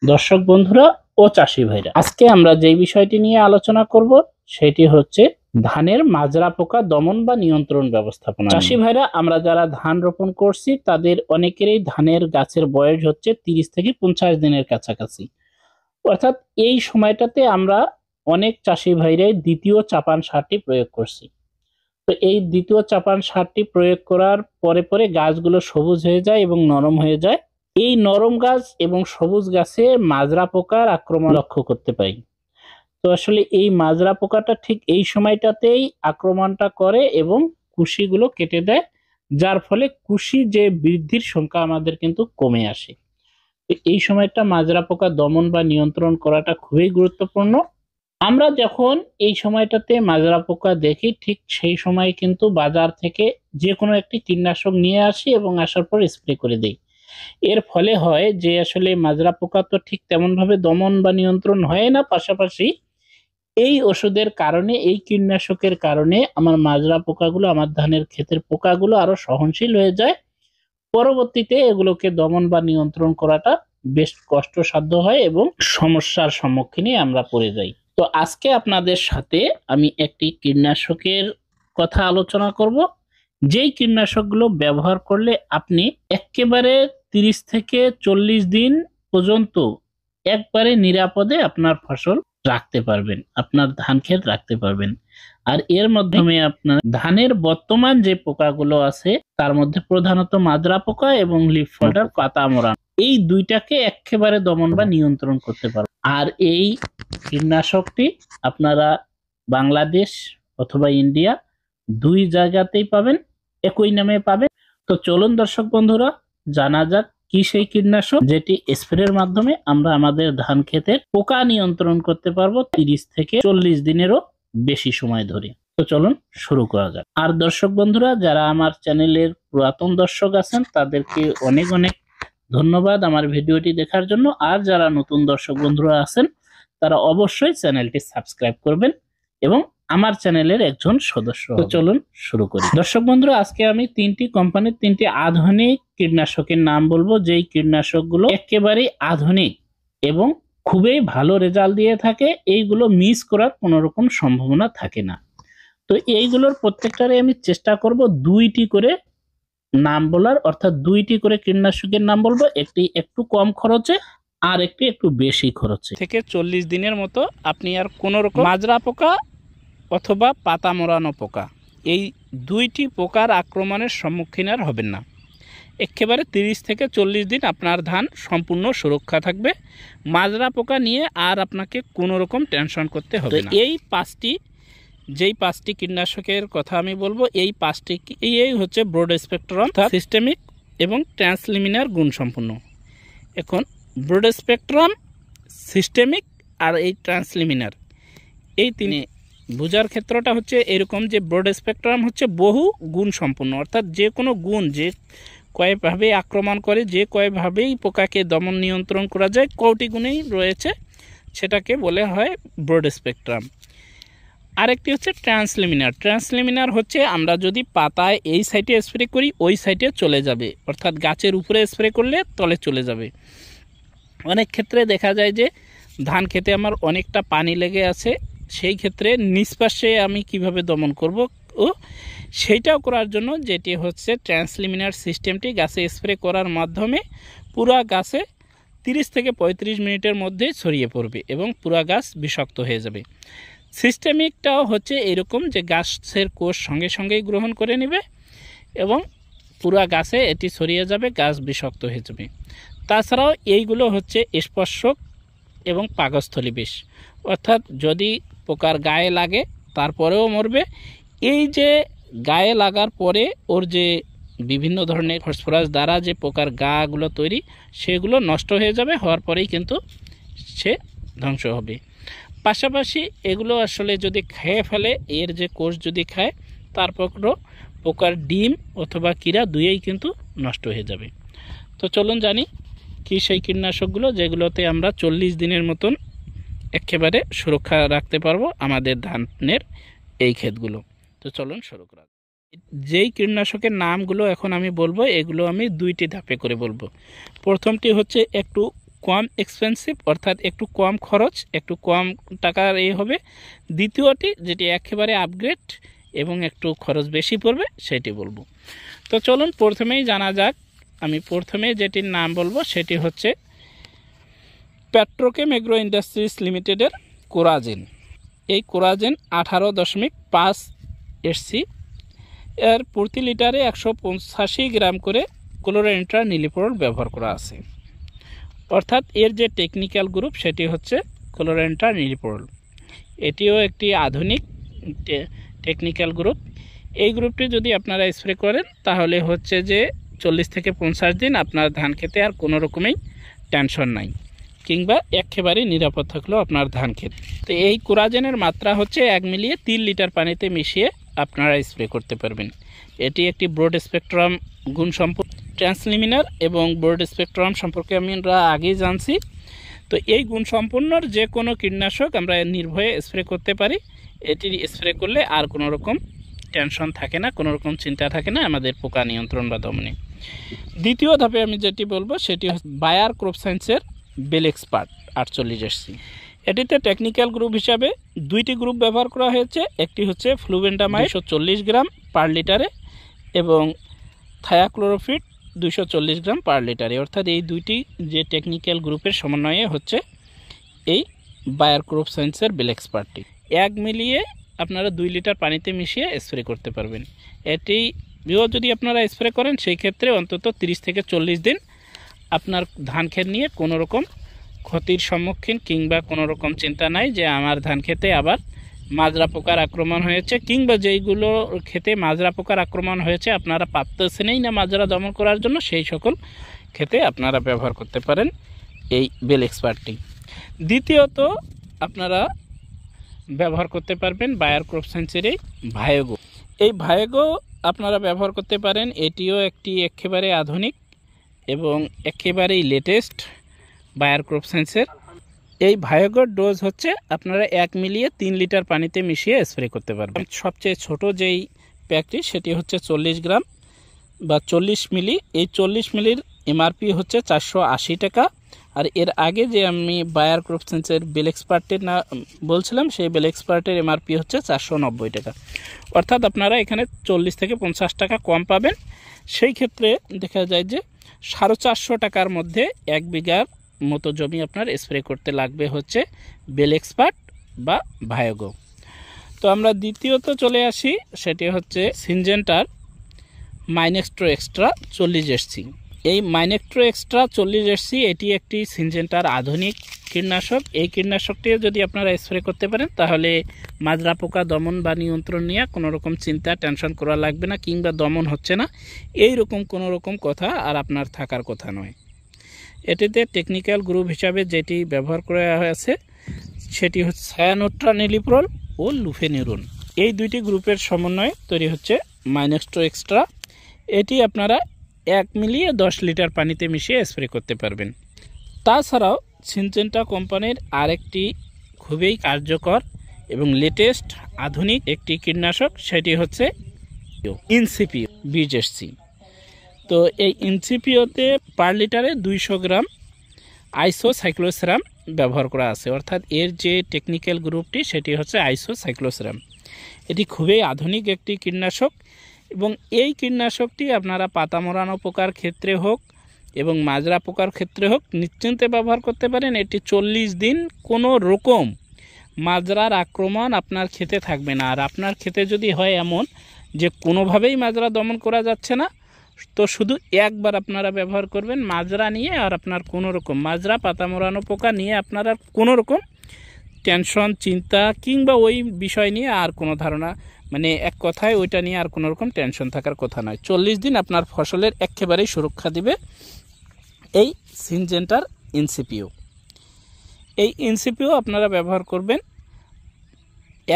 দর্শক বন্ধুরা ও চাষি ভাইরা, আজকে আমরা যে বিষয়টি নিয়ে আলোচনা করব সেটি হচ্ছে ধানের মাজরা পোকা দমন বা নিয়ন্ত্রণ ব্যবস্থাপনা। চাষি ভাইরা, আমরা যারা ধান রোপণ করছি তাদের অনেকেরই ধানের গাছের বয়স হচ্ছে 30 থেকে 50 দিনের কাছাকাছি। অর্থাৎ এই সময়টাতে আমরা অনেক চাষি ভাইরাই দ্বিতীয় চাপান সারটি প্রয়োগ করছি। তো এই দ্বিতীয় চাপান সারটি প্রয়োগ করার পরে পরে গাছগুলো সবুজ হয়ে যায় এবং নরম হয়ে যায়। এই নরম গাছ এবং সবুজ গাছে মাজরা পোকার আক্রমণ লক্ষ্য করতে পারি। তো আসলে এই মাজরা পোকাটা ঠিক এই সময়টাতেই আক্রমণটা করে এবং কুশিগুলো কেটে দেয়, যার ফলে কুশি যে বৃদ্ধির সংখ্যা আমাদের কিন্তু কমে আসে। তো এই সময়টা মাজরা পোকা দমন বা নিয়ন্ত্রণ করাটা খুবই গুরুত্বপূর্ণ। আমরা যখন এই সময়টাতে মাজরা পোকা দেখি, ঠিক সেই সময় কিন্তু বাজার থেকে যে কোনো একটি কীটনাশক নিয়ে আসি এবং আসার পর স্প্রে করে দিই। এর ফলে হয় যে আসলে মাজরা পোকা তো ঠিক তেমন ভাবে দমন বা নিয়ন্ত্রণ হয় না, পাশাপাশি এই ওষুধের কারণে, এই কীটনাশকের কারণে আমার মাজরা পোকাগুলো, আমার ধানের ক্ষেতের পোকাগুলো আরো সহনশীল হয়ে যায়। পরবর্তীতে এগুলোকে দমন বা নিয়ন্ত্রণ করাটা বেশ কষ্টসাধ্য হয় এবং সমস্যার সম্মুখীনে আমরা পড়ে যাই। তো আজকে আপনাদের সাথে আমি একটি কীটনাশকের কথা আলোচনা করব, যেই কীটনাশকগুলো ব্যবহার করলে আপনি একেবারে 30 থেকে 40 দিন পর্যন্ত একবারে নিরাপদে আপনার ফসল রাখতে পারবেন, আপনার ধান ক্ষেত রাখতে পারবেন। আর এর মাধ্যমে আপনার ধানের বর্তমান যে পোকাগুলো আছে তার মধ্যে প্রধানত মাজরা পোকা এবং লিফ ফল্টার, পাতা মোড়া, এই দুইটাকে একেবারে দমন বা নিয়ন্ত্রণ করতে পারবেন। আর এই কীটনাশকটি আপনারা বাংলাদেশ অথবা ইন্ডিয়া দুই জায়গাতেই পাবেন, একই নামে পাবেন। তো চলুন দর্শক বন্ধুরা, জানা যাক কি সেই কীটনাশক যেটি স্প্রের মাধ্যমে আমরা আমাদের ধান ক্ষেতের পোকা নিয়ন্ত্রণ করতে পারবো 30 থেকে 40 দিনেরও বেশি সময় ধরে। তো চলুন শুরু করা যাক। আর দর্শক বন্ধুরা, যারা আমার চ্যানেলের পুরাতন দর্শক আছেন তাদেরকে অনেক অনেক ধন্যবাদ আমার ভিডিওটি দেখার জন্য। আর যারা নতুন দর্শক বন্ধুরা আছেন তারা অবশ্যই চ্যানেলটি সাবস্ক্রাইব করবেন এবং আমার চ্যানেলের একজন সদস্য। তো চলুন শুরু করি। দর্শক বন্ধুরা, আজকে আমি তিনটি কোম্পানির তিনটি আধুনিক কীটনাশকের নাম বলবো, যেই কীটনাশকগুলো একেবারে আধুনিক এবং খুবই ভালো রেজাল্ট দিয়ে থাকে। এইগুলো মিস করার কোনো রকম সম্ভাবনা থাকে না। তো এইগুলোর প্রত্যেকটারে আমি চেষ্টা করব দুইটি করে নাম বলার, অর্থাৎ দুইটি করে কীটনাশকের নাম বলবো। একটি একটু কম খরচে আর একটি একটু বেশি খরচে। থেকে 40 দিনের মতো আপনি আর কোনো রকম মাজরা পোকা অথবা পাতা মোড়ানো পোকা, এই দুইটি পোকার আক্রমণের সম্মুখীন আর হবেন না। একেবারে 30 থেকে 40 দিন আপনার ধান সম্পূর্ণ সুরক্ষা থাকবে। মাজরা পোকা নিয়ে আর আপনাকে কোনো রকম টেনশন করতে হবে না। এই যেই পাঁচটি কীটনাশকের কথা আমি বলবো, এই পাঁচটি এই হচ্ছে ব্রড স্পেকট্রাম, সিস্টেমিক এবং ট্রান্সলিমিনার গুণ সম্পন্ন। এখন ব্রড স্পেকট্রাম, সিস্টেমিক আর এই ট্রান্সলিমিনার, এই তিন বোঝার ক্ষেত্রটা হচ্ছে এরকম যে ব্রড স্পেকট্রাম হচ্ছে বহু গুণ সম্পন্ন, অর্থাৎ যে কোনো গুণ যে কয়েকভাবে আক্রমণ করে, যে কয়েকভাবেই পোকাকে দমন নিয়ন্ত্রণ করা যায়, কয়টি গুণেই রয়েছে, সেটাকে বলে হয় ব্রড স্পেকট্রাম। আরেকটি হচ্ছে ট্রান্সলিমিনার। ট্রান্সলিমিনার হচ্ছে আমরা যদি পাতায় এই সাইডে স্প্রে করি ওই সাইডে চলে যাবে, অর্থাৎ গাছের উপরে স্প্রে করলে তলে চলে যাবে। অনেক ক্ষেত্রে দেখা যায় যে ধান খেতে আমার অনেকটা পানি লেগে আছে, সেই ক্ষেত্রে নিষ্পাশে আমি কিভাবে দমন করব, ও সেইটাও করার জন্য যেটি হচ্ছে ট্রান্সলিমিনার সিস্টেমটি গাছে স্প্রে করার মাধ্যমে পুরা গাছে 30 থেকে 35 মিনিটের মধ্যে ছড়িয়ে পড়বে এবং পুরা গাছ বিষাক্ত হয়ে যাবে। সিস্টেমিকটাও হচ্ছে এরকম যে গাছের কোষ সঙ্গে সঙ্গেই গ্রহণ করে নেবে এবং পুরা গাছে এটি ছড়িয়ে যাবে, গাছ বিষাক্ত হয়ে যাবে। তাছাড়াও এইগুলো হচ্ছে স্পর্শক এবং পাকস্থলী বিষ, অর্থাৎ যদি পোকার গায়ে লাগে তারপরেও মরবে। এই যে গায়ে লাগার পরে ওর যে বিভিন্ন ধরনের ফসফরাস দ্বারা যে পোকার গাগুলো তৈরি, সেগুলো নষ্ট হয়ে যাবে, হওয়ার পরেই কিন্তু সে ধ্বংস হবে। পাশাপাশি এগুলো আসলে যদি খেয়ে ফেলে, এর যে কোষ যদি খায়, তারপরও পোকার ডিম অথবা কীরা দুইয়েই কিন্তু নষ্ট হয়ে যাবে। তো চলুন জানি কি সেই কীটনাশকগুলো যেগুলোতে আমরা 40 দিনের মতন একেবারে সুরক্ষা রাখতে পারবো আমাদের ধানের এই ক্ষেতগুলো। তো চলুন শুরু করা। যেই কীটনাশকের নামগুলো এখন আমি বলবো, এগুলো আমি দুইটি ধাপে করে বলবো। প্রথমটি হচ্ছে একটু কম এক্সপেন্সিভ, অর্থাৎ একটু কম খরচ, একটু কম টাকার হবে। দ্বিতীয়টি যেটি একেবারে আপগ্রেড এবং একটু খরচ বেশি পড়বে সেটি বলবো। তো চলুন প্রথমেই জানা যাক। আমি প্রথমে যেটির নাম বলবো সেটি হচ্ছে পেট্রোকেম এগ্রো ইন্ডাস্ট্রিজ লিমিটেডের কোরাজেন। এই কোরাজেন 18.5 এসসি, এর প্রতি লিটারে 185 গ্রাম করে ক্লোরেন্ট্রা নিলিপ্রল ব্যবহার করা আছে। অর্থাৎ এর যে টেকনিক্যাল গ্রুপ সেটি হচ্ছে ক্লোরেন্ট্রা নিলিপ্রল। এটিও একটি আধুনিক টেকনিক্যাল গ্রুপ। এই গ্রুপটি যদি আপনারা স্প্রে করেন তাহলে হচ্ছে যে 40 থেকে 50 দিন আপনার ধান খেতে আর কোনো রকমেই টেনশন নাই, কিংবা একেবারে নিরাপদ থাকলেও আপনার ধান খেতে। তো এই কোরাজেনের মাত্রা হচ্ছে 1 মিলিয়ে 3 লিটার পানিতে মিশিয়ে আপনারা স্প্রে করতে পারবেন। এটি একটি ব্রড স্পেকট্রাম গুণসম্পন্ন ট্রান্সলিমিনার, এবং ব্রড স্পেকট্রাম সম্পর্কে আমরা আগেই জানছি। তো এই গুণসম্পন্ন যে কোনো কীটনাশক আমরা নির্ভয়ে স্প্রে করতে পারি। এটি স্প্রে করলে আর কোনো রকম টেনশন থাকে না, কোনো রকম চিন্তা থাকে না আমাদের পোকা নিয়ন্ত্রণ বা দমনে। দ্বিতীয় ধাপে আমি যেটি বলবো সেটি হচ্ছে বায়ার ক্রপ সায়েন্সের বেলেক্সপার্ট 48 এসসি। এটিতে টেকনিক্যাল গ্রুপ হিসাবে দুইটি গ্রুপ ব্যবহার করা হয়েছে। একটি হচ্ছে ফ্লুবেন্ডামাইড 240 গ্রাম পার লিটারে এবং থায়াক্লোরোফিট 240 গ্রাম পার লিটারে। অর্থাৎ এই দুইটি যে টেকনিক্যাল গ্রুপের সমন্বয়ে হচ্ছে এই বায়ার ক্রপ সায়েন্সের বেলেক্সপার্টটি। 1 মিলিয়ে আপনারা 2 লিটার পানিতে মিশিয়ে স্প্রে করতে পারবেন। এটি যদি আপনারা স্প্রে করেন সেই ক্ষেত্রে অন্তত 30 থেকে 40 দিন আপনার ধান ক্ষেত নিয়ে কোনো রকম ক্ষতির সম্মুখীন কিংবা কোনো রকম চিন্তা নাই যে আমার ধান খেতে আবার মাজরা পোকার আক্রমণ হয়েছে, কিংবা যেইগুলো খেতে মাজরা পোকার আক্রমণ হয়েছে আপনারা পারতেছেনই না মাজরা দমন করার জন্য, সেই সকল খেতে আপনারা ব্যবহার করতে পারেন এই বেলেক্সপার্টটি। দ্বিতীয়ত আপনারা ব্যবহার করতে পারবেন বায়ার ক্রপ সায়েন্সের এই ভায়োগো। এই ভায়োগো আপনারা ব্যবহার করতে পারেন। এটিও একটি একেবারে আধুনিক এবং একেবারেই লেটেস্ট বায়ার ক্রপ সায়েন্সের। এই ভায়োগোর ডোজ হচ্ছে আপনারা 1 মিলিয়ে 3 লিটার পানিতে মিশিয়ে স্প্রে করতে পারবেন। সবচেয়ে ছোট যেই প্যাকটি সেটি হচ্ছে 40 গ্রাম বা 40 মিলি। এই 40 মিলির এমআরপি হচ্ছে 480 টাকা। আর এর আগে যে আমি বায়ার ক্রপ সায়েন্সের বেলেক্সপার্টের না বলছিলাম, সেই বেলেক্সপার্টের এমআরপি হচ্ছে 490 টাকা। অর্থাৎ আপনারা এখানে 40 থেকে 50 টাকা কম পাবেন। সেই ক্ষেত্রে দেখা যায় যে 450 টাকার মধ্যে 1 বিঘার মতো জমি আপনার স্প্রে করতে লাগবে হচ্ছে বেলেক্সপার্ট বা ভায়োগো। তো আমরা দ্বিতীয়ত চলে আসি, সেটি হচ্ছে সিনজেন্টার মাইনেক্সট্রো এক্সট্রা 40 এসসি। এই মাইনেক্ট্রো এক্সট্রা 40 এসসি এটি একটি সিনজেন্টার আধুনিক কীটনাশক। এই কীটনাশকটি যদি আপনারা স্প্রে করতে পারেন তাহলে মাজরা পোকা দমন বা নিয়ন্ত্রণ নিয়ে কোনো রকম চিন্তা টেনশন করা লাগবে না, কিংবা দমন হচ্ছে না এই রকম কোনো রকম কথা আর আপনার থাকার কথা নয়। এটিতে টেকনিক্যাল গ্রুপ হিসাবে যেটি ব্যবহার করা হয়েছে সেটি হচ্ছে সায়ানোট্রা নিলিপ্রল ও লুফেনিউরন। এই দুইটি গ্রুপের সমন্বয়ে তৈরি হচ্ছে মাইনেক্ট্রো এক্সট্রা। এটি আপনারা 1 মিলিয়ে 10 লিটার পানিতে মিশিয়ে স্প্রে করতে পারবেন। তাছাড়াও সিনজেন্টা কোম্পানির আরেকটি খুবই কার্যকর এবং লেটেস্ট আধুনিক একটি কীটনাশক, সেটি হচ্ছে ইনসিপিও 20 এসসি। তো এই ইনসিপিওতে পার লিটারে 200 গ্রাম আইসোসাইক্লোসেরাম ব্যবহার করা আছে। অর্থাৎ এর যে টেকনিক্যাল গ্রুপটি সেটি হচ্ছে আইসোসাইক্লোসেরাম। এটি খুবই আধুনিক একটি কীটনাশক এবং এই কীটনাশকটি আপনারা পাতা মোড়ানো পোকার ক্ষেত্রে হোক এবং মাজরা পোকার ক্ষেত্রে হোক নিশ্চিন্তে ব্যবহার করতে পারেন। এটি 40 দিন কোনো রকম মাজরার আক্রমণ আপনার খেতে থাকবে না। আর আপনার খেতে যদি হয় এমন যে কোনোভাবেই মাজরা দমন করা যাচ্ছে না, তো শুধু একবার আপনারা ব্যবহার করবেন মাজরা নিয়ে, আর আপনার কোনো রকম মাজরা পাতা মোড়ানো পোকা নিয়ে আপনার আর কোনো রকম টেনশন চিন্তা কিংবা ওই বিষয় নিয়ে আর কোনো ধারণা, মানে এক কথায় ওইটা নিয়ে আর কোনো রকম টেনশন থাকার কথা নয়। 40 দিন আপনার ফসলের একেবারেই সুরক্ষা দিবে এই সিনজেন্টার ইনসিপিও। এই ইনসিপিও আপনারা ব্যবহার করবেন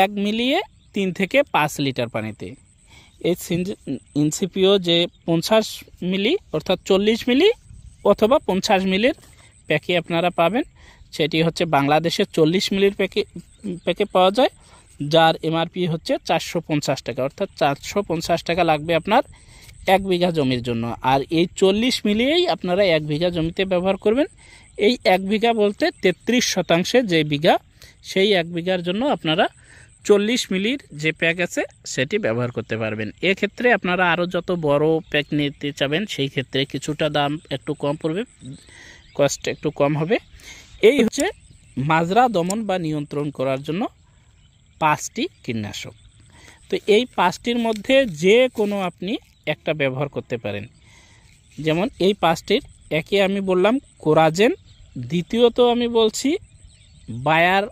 1 মিলিয়ে 3 থেকে 5 লিটার পানিতে। এই ইনসিপিও যে 50 মিলি অর্থাৎ 40 মিলি অথবা 50 মিলির প্যাকে আপনারা পাবেন, সেটি হচ্ছে বাংলাদেশে 40 মিলির প্যাকে পাওয়া যায়, যার এমআরপি হচ্ছে 450 টাকা। অর্থাৎ 450 টাকা লাগবে আপনার 1 বিঘা জমির জন্য। আর এই 40 মিলিয়েই আপনারা 1 বিঘা জমিতে ব্যবহার করবেন। এই 1 বিঘা বলতে 33% যে বিঘা, সেই 1 বিঘার জন্য আপনারা 40 মিলির যে প্যাক আছে সেটি ব্যবহার করতে পারবেন। এক্ষেত্রে আপনারা আরও যত বড় প্যাক নিতে চাবেন সেই ক্ষেত্রে কিছুটা দাম একটু কম পড়বে, কস্ট একটু কম হবে। এই হচ্ছে মাজরা দমন বা নিয়ন্ত্রণ করার জন্য 5টি কীটনাশক। তো এই 5টির মধ্যে যে কোনো আপনি একটা ব্যবহার করতে পারেন। যেমন এই 5টির একে আমি বললাম কোরাজেন, দ্বিতীয়ত আমি বলছি বায়ার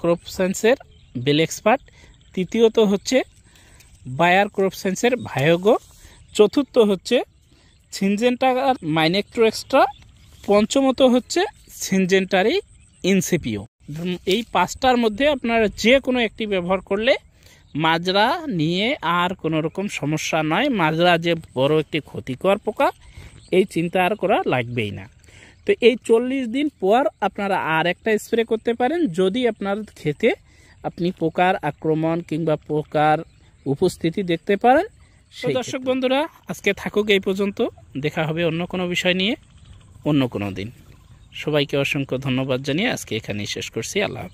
ক্রপসায়েন্সের বেলেক্সপার্ট, তৃতীয়ত হচ্ছে বায়ার ক্রপসায়েন্সের ভায়োগো, চতুর্থ হচ্ছে সিনজেন্টার মাইনেক্ট্রো এক্সট্রা, পঞ্চমত হচ্ছে সিনজেন্টারি ইনসিপিও। এই 5টার মধ্যে আপনারা যে কোনো একটি ব্যবহার করলে মাজরা নিয়ে আর কোনো রকম সমস্যা নয়। মাজরা যে বড় একটি ক্ষতিকর পোকা, এই চিন্তা আর করা লাগবেই না। তো এই 40 দিন পর আপনারা আর একটা স্প্রে করতে পারেন যদি আপনার ক্ষেতে আপনি পোকার আক্রমণ কিংবা পোকার উপস্থিতি দেখতে পারেন। দর্শক বন্ধুরা, আজকে থাকুক এই পর্যন্ত, দেখা হবে অন্য কোনো বিষয় নিয়ে অন্য কোনো দিন। সবাইকে অসংখ্য ধন্যবাদ জানিয়ে আজকে এখানেই শেষ করছি। আল্লাহ হাফেজ।